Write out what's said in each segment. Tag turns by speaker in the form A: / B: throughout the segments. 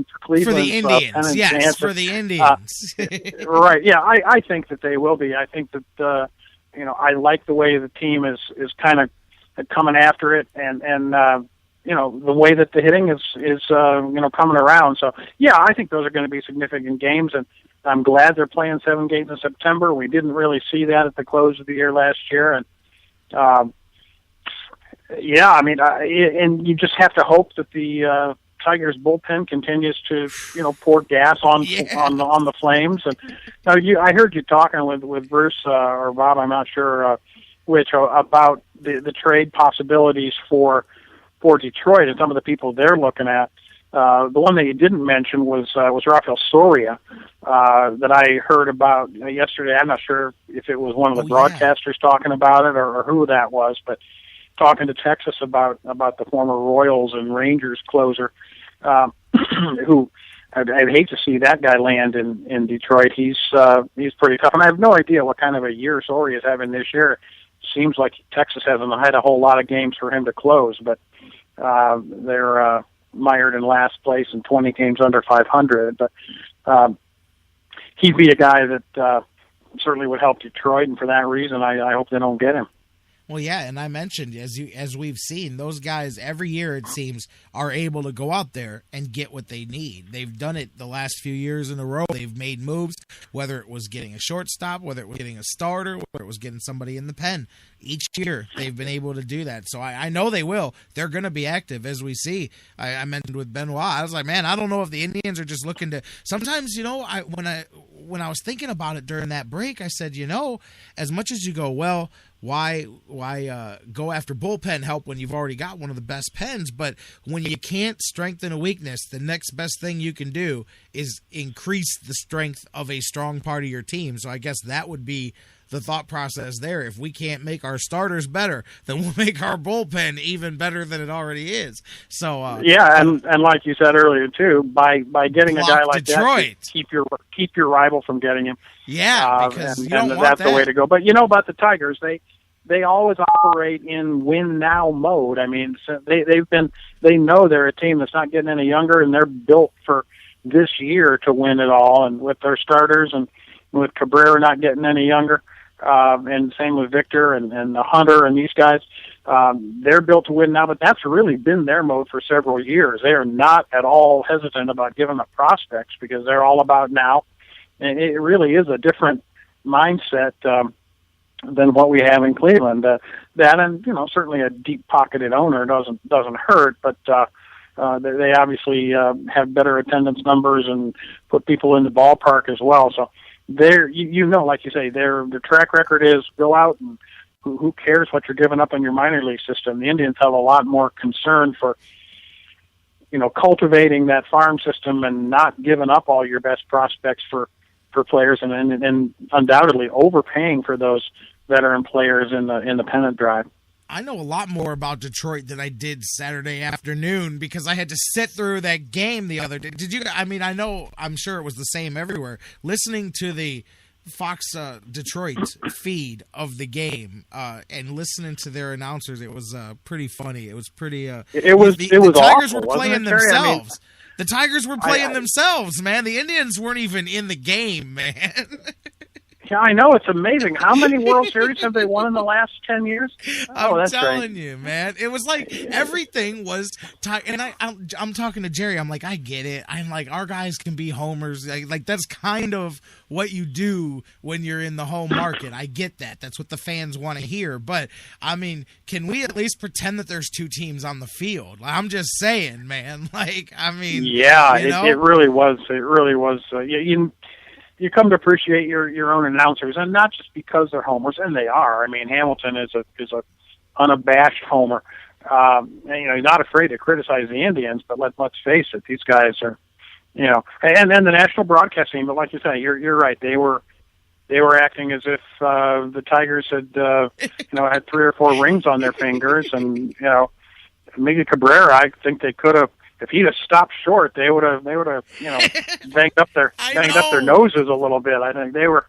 A: for Cleveland.
B: For the Indians, yes, for the Indians.
A: Right, yeah, I think that they will be. I think that, I like the way the team is kind of coming after it, and the way that the hitting is coming around. So, yeah, I think those are going to be significant games, and I'm glad they're playing 7 games in September. We didn't really see that at the close of the year last year, and and you just have to hope that the Tigers bullpen continues to pour gas on the Flames. And I heard you talking with Bruce or Bob, I'm not sure which, about the trade possibilities for Detroit and some of the people they're looking at. The one that you didn't mention was Rafael Soria that I heard about yesterday. I'm not sure if it was one of the broadcasters talking about it or who that was, but talking to Texas about the former Royals and Rangers closer, who I'd hate to see that guy land in Detroit. He's pretty tough, and I have no idea what kind of a year Soria is having this year. Seems like Texas hasn't had a whole lot of games for him to close, but they're mired in last place and 20 games under 500. But he'd be a guy that certainly would help Detroit, and for that reason, I hope they don't get him.
B: Well, yeah, and I mentioned, as we've seen, those guys every year, it seems, are able to go out there and get what they need. They've done it the last few years in a row. They've made moves, whether it was getting a shortstop, whether it was getting a starter, whether it was getting somebody in the pen. Each year, they've been able to do that. So I know they will. They're going to be active, as we see. I mentioned with Benoit, I was like, man, I don't know if the Indians are just looking to – sometimes, when I was thinking about it during that break, I said, as much as you go, well, why go after bullpen help when you've already got one of the best pens? But when you can't strengthen a weakness, the next best thing you can do is increase the strength of a strong part of your team. So I guess that would be the thought process there. If we can't make our starters better, then we'll make our bullpen even better than it already is. So
A: and like you said earlier too, by getting a guy like
B: Detroit,
A: that, keep your rival from getting him.
B: Yeah, because you don't want
A: that's
B: that.
A: The way to go. But about the Tigers, they always operate in win now mode. I mean, they know they're a team that's not getting any younger, and they're built for this year to win it all. And with their starters and with Cabrera not getting any younger, and same with Victor and Hunter and these guys, they're built to win now. But that's really been their mode for several years. They are not at all hesitant about giving up prospects because they're all about now. And it really is a different mindset than what we have in Cleveland. That and certainly a deep-pocketed owner doesn't hurt, but they obviously have better attendance numbers and put people in the ballpark as well. So they're like you say, their track record is go out and who cares what you're giving up in your minor league system. The Indians have a lot more concern for cultivating that farm system and not giving up all your best prospects for players and undoubtedly overpaying for those veteran players in the pennant drive.
B: I know a lot more about Detroit than I did Saturday afternoon because I had to sit through that game the other day. Did you? I mean, I'm sure it was the same everywhere. Listening to the Fox Detroit feed of the game and listening to their announcers, it was pretty funny. It was pretty. The Tigers
A: awful,
B: were playing themselves. The Tigers were playing themselves, man. The Indians weren't even in the game, man.
A: Yeah, I know. It's amazing. How many World Series have they won in the last 10 years?
B: I'm telling you, man. It was like everything was and I'm talking to Jerry. I'm like, I get it. I'm like, our guys can be homers. Like that's kind of what you do when you're in the home market. I get that. That's what the fans want to hear. But, I mean, can we at least pretend that there's two teams on the field? I'm just saying, man. Like, I mean.
A: Yeah, it really was. It really was. You come to appreciate your own announcers, and not just because they're homers, and they are. I mean, Hamilton is a unabashed homer. He's not afraid to criticize the Indians, but let's face it, these guys are, and then the national broadcasting. But like you say, you're right. They were acting as if the Tigers had had 3 or 4 rings on their fingers, and Miguel Cabrera. I think they could have. If he'd have stopped short, they would have, banged up their noses a little bit. I think they were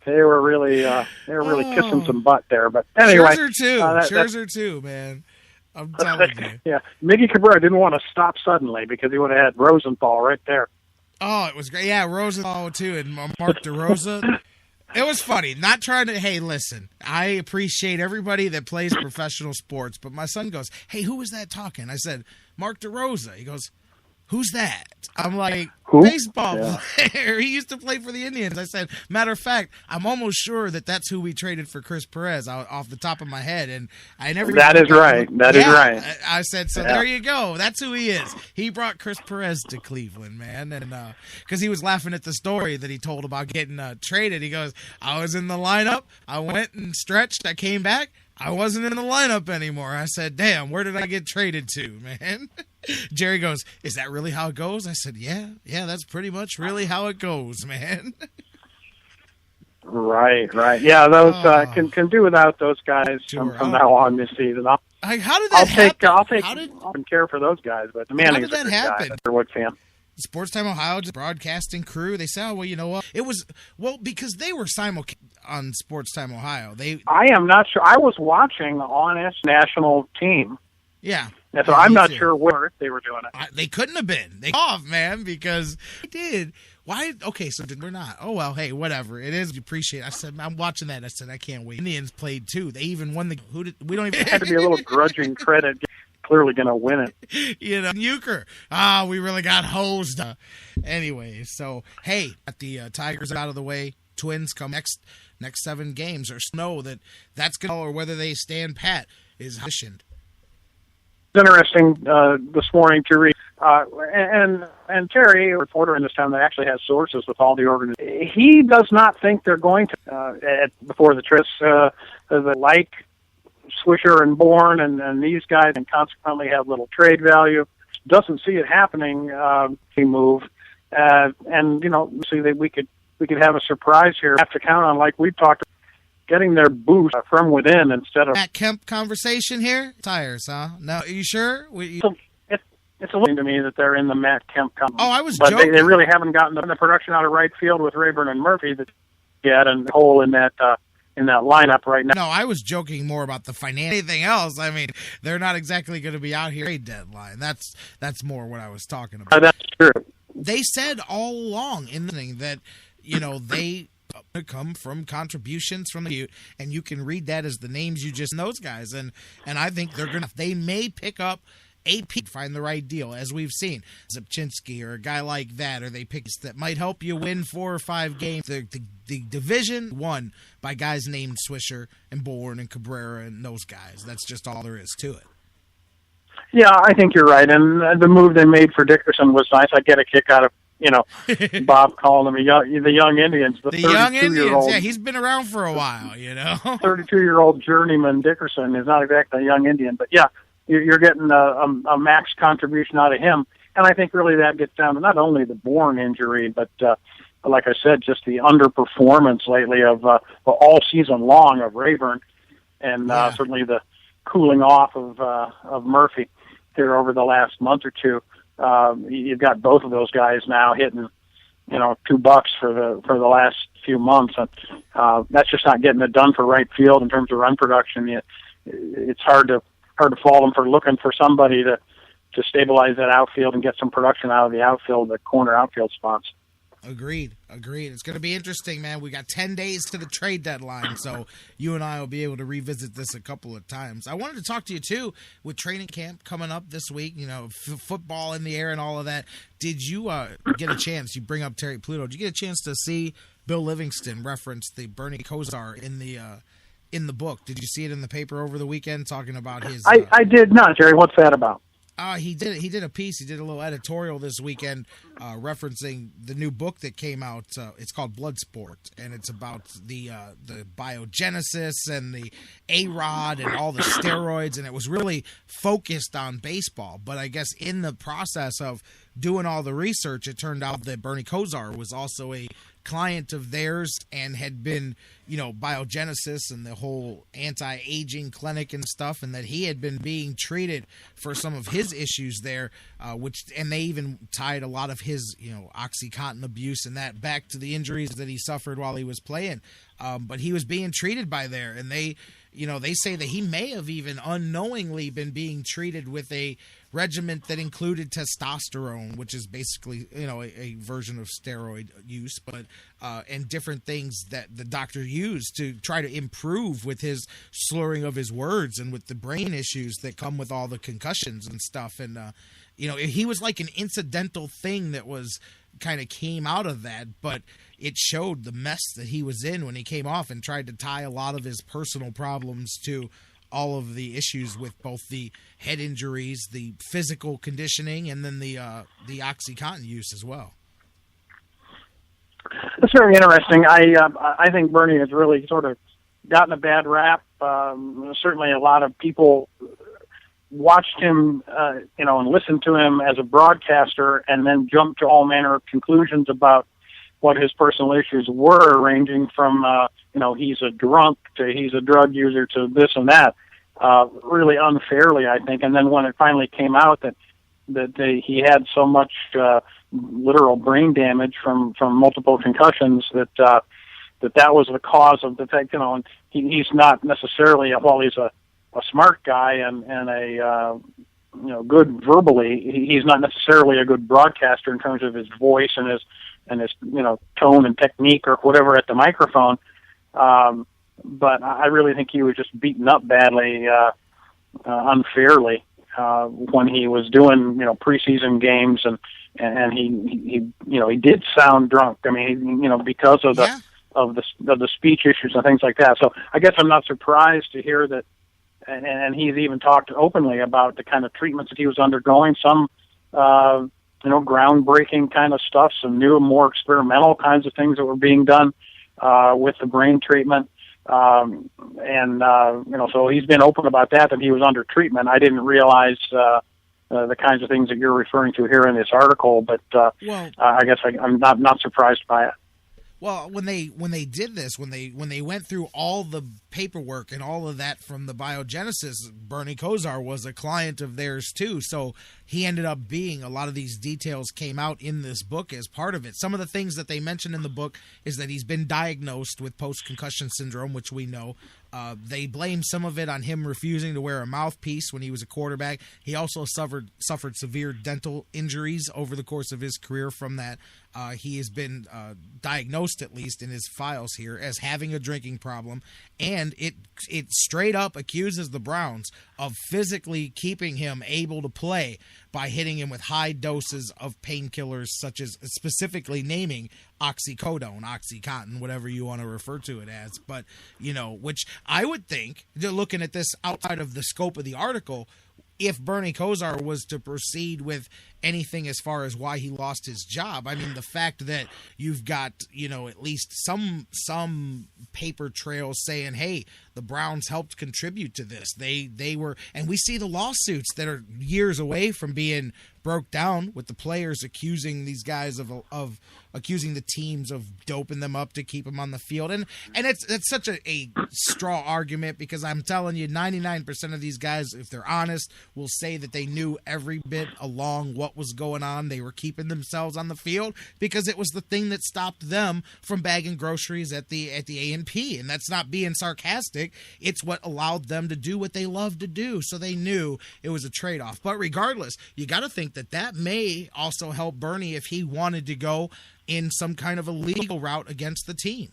A: really kissing some butt there. But anyway,
B: Scherzer too, man. I'm telling you.
A: Yeah, Miggy Cabrera didn't want to stop suddenly because he would have had Rosenthal right there.
B: Oh, it was great. Yeah, Rosenthal, too, and Mark DeRosa. It was funny. Not trying to, hey, listen, I appreciate everybody that plays professional sports, but my son goes, hey, who was that talking? I said, Mark DeRosa. He goes, who's that? I'm like,
A: who?
B: Baseball player. He used to play for the Indians. I said, matter of fact, I'm almost sure that's who we traded for Chris Perez off the top of my head. And I never.
A: That is right. That is right.
B: I said, so there you go. That's who he is. He brought Chris Perez to Cleveland, man. And because he was laughing at the story that he told about getting traded. He goes, I was in the lineup. I went and stretched. I came back. I wasn't in the lineup anymore. I said, damn, where did I get traded to, man? Jerry goes, is that really how it goes? I said, yeah, that's pretty much really how it goes, man.
A: Right. Yeah, those can do without those guys from now on this season.
B: How did that happen?
A: I'll take care for those guys, but Manning is a good guy. I'm a Wood fan.
B: Sports Time Ohio, just broadcasting crew, they said, oh, well, you know what? It was, because they were simulcast on Sports Time Ohio.
A: I am not sure. I was watching the honest national team.
B: Yeah.
A: So I'm not sure where they were doing it.
B: They couldn't have been. They off, man, because they did. Why? Okay, so we're not. Oh, well, hey, whatever. It is. We appreciate it. I said, I'm watching that. I said, I can't wait. Indians played, too. They even won we don't even.
A: It had to be a little grudging credit. Clearly going to win it.
B: You know, Euchre. We really got hosed. Anyway, so, hey, got the Tigers out of the way. Twins come next 7 games, or know that's going to, or whether they stand pat is auditioned.
A: It's interesting this morning to read, and Terry, a reporter in this town that actually has sources with all the organizations, he does not think they're going to, before the trips, like Swisher and Bourne and these guys, and consequently have little trade value. Doesn't see it happening. He move, and see that we could have a surprise here. Have to count on, like we talked, getting their boost from within instead of
B: Matt Kemp conversation here. Tires, huh? No, are you sure?
A: It's a little to me that they're in the Matt Kemp company.
B: Oh, I was
A: but
B: joking.
A: They really haven't gotten the production out of right field with Rayburn and Murphy that yet, and the hole in that lineup right now.
B: No, I was joking more about the finance. Anything else? I mean, they're not exactly going to be out here trade deadline. That's more what I was talking about.
A: That's true.
B: They said all along in the thing that they come from contributions from the Ute, and you can read that as the names you just those guys, and I think they may pick up AP, find the right deal, as we've seen Zipchinski or a guy like that, or they pick that might help you win 4 or 5 games. The division won by guys named Swisher and Bourne and Cabrera and those guys. That's just all there is to it.
A: Yeah, I think you're right, and the move they made for Dickerson was nice. I get a kick out of Bob calling them the young Indians. The
B: young Indians, yeah, he's been around for a while,
A: 32-year-old journeyman Dickerson is not exactly a young Indian, but yeah, you're getting a max contribution out of him. And I think really that gets down to not only the Bourne injury, but like I said, just the underperformance lately of all season long of Rayburn, and certainly the cooling off of Murphy here over the last month or two. You've got both of those guys now hitting, $2 for the last few months, and that's just not getting it done for right field in terms of run production. It's hard to fault them for looking for somebody to stabilize that outfield and get some production out of the outfield, the corner outfield spots.
B: Agreed. It's going to be interesting, man. We got 10 days to the trade deadline, so you and I will be able to revisit this a couple of times. I wanted to talk to you, too, with training camp coming up this week, football in the air and all of that. Did you get a chance, you bring up Terry Pluto, did you get a chance to see Bill Livingston reference the Bernie Kosar in the book? Did you see it in the paper over the weekend talking about his...
A: I did not, Jerry. What's that about?
B: He did a piece. He did a little editorial this weekend referencing the new book that came out. It's called Bloodsport, and it's about the biogenesis and the A-Rod and all the steroids, and it was really focused on baseball. But I guess in the process of doing all the research, it turned out that Bernie Kosar was also a client of theirs and had been, biogenesis and the whole anti-aging clinic and stuff, and that he had been being treated for some of his issues there, and they even tied a lot of his, OxyContin abuse and that back to the injuries that he suffered while he was playing. But he was being treated by there, and they say that he may have even unknowingly been being treated with a regimen that included testosterone, which is basically, a version of steroid use, but and different things that the doctor used to try to improve with his slurring of his words and with the brain issues that come with all the concussions and stuff. And, he was like an incidental thing that was kind of came out of that, but it showed the mess that he was in when he came off and tried to tie a lot of his personal problems to all of the issues with both the head injuries, the physical conditioning, and then the OxyContin use as well.
A: That's very interesting. I think Bernie has really sort of gotten a bad rap. Certainly a lot of people watched him, and listened to him as a broadcaster and then jumped to all manner of conclusions about what his personal issues were, ranging from, he's a drunk to he's a drug user to this and that, really unfairly, I think. And then when it finally came out that he had so much literal brain damage from multiple concussions that was the cause of the fact, and he's not necessarily, while he's a smart guy and a good verbally, he's not necessarily a good broadcaster in terms of his voice and his tone and technique or whatever at the microphone. But I really think he was just beaten up badly, unfairly, when he was doing, preseason games and he did sound drunk. I mean, because of the speech issues and things like that. So I guess I'm not surprised to hear that. And he's even talked openly about the kind of treatments that he was undergoing, some, groundbreaking kind of stuff, some new, more experimental kinds of things that were being done with the brain treatment. So he's been open about that he was under treatment. I didn't realize the kinds of things that you're referring to here in this article, but I guess I'm not surprised by it.
B: Well, when they did this, when they went through all the paperwork and all of that from the biogenesis, Bernie Kosar was a client of theirs too. So he ended up being, a lot of these details came out in this book as part of it. Some of the things that they mention in the book is that he's been diagnosed with post-concussion syndrome, which we know. They blame some of it on him refusing to wear a mouthpiece when he was a quarterback. He also suffered severe dental injuries over the course of his career from that. He has been diagnosed, at least in his files here, as having a drinking problem, and it straight up accuses the Browns of physically keeping him able to play by hitting him with high doses of painkillers, such as specifically naming oxycodone, OxyContin, whatever you want to refer to it as. But, which I would think, looking at this outside of the scope of the article, if Bernie Kosar was to proceed with anything as far as why he lost his job, I mean, the fact that you've got, at least some paper trails saying, hey, the Browns helped contribute to this. They were, and we see the lawsuits that are years away from being broke down with the players accusing these guys of accusing the teams of doping them up to keep them on the field. And it's such a straw argument, because I'm telling you, 99% of these guys, if they're honest, will say that they knew every bit along what was going on. They were keeping themselves on the field because it was the thing that stopped them from bagging groceries at the A&P. And that's not being sarcastic. It's what allowed them to do what they love to do. So they knew it was a trade-off. But regardless, you got to think that may also help Bernie if he wanted to go in some kind of a legal route against the team.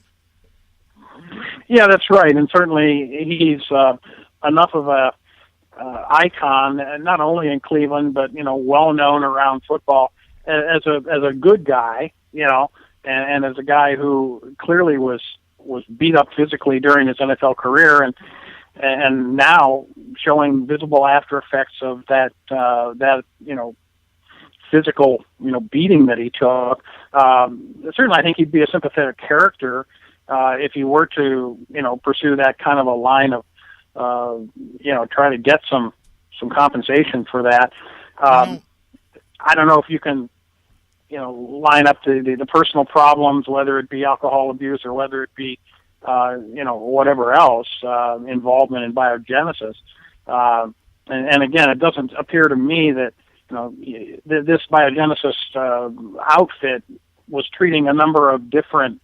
A: Yeah, that's right. And certainly he's enough of a icon, not only in Cleveland, but, well known around football as a good guy, and as a guy who clearly was beat up physically during his NFL career, and now showing visible after effects of that physical, beating that he took. Certainly I think he'd be a sympathetic character if he were to, pursue that kind of a line of, try to get some compensation for that. I don't know if you can line up the personal problems, whether it be alcohol abuse or whether it be, whatever else, involvement in biogenesis. And again, it doesn't appear to me that, this biogenesis outfit was treating a number of different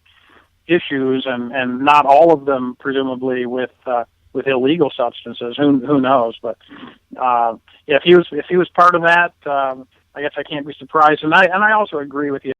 A: issues, and not all of them, presumably, with illegal substances. Who knows? But if he was part of that, I guess I can't be surprised. And I also agree with you.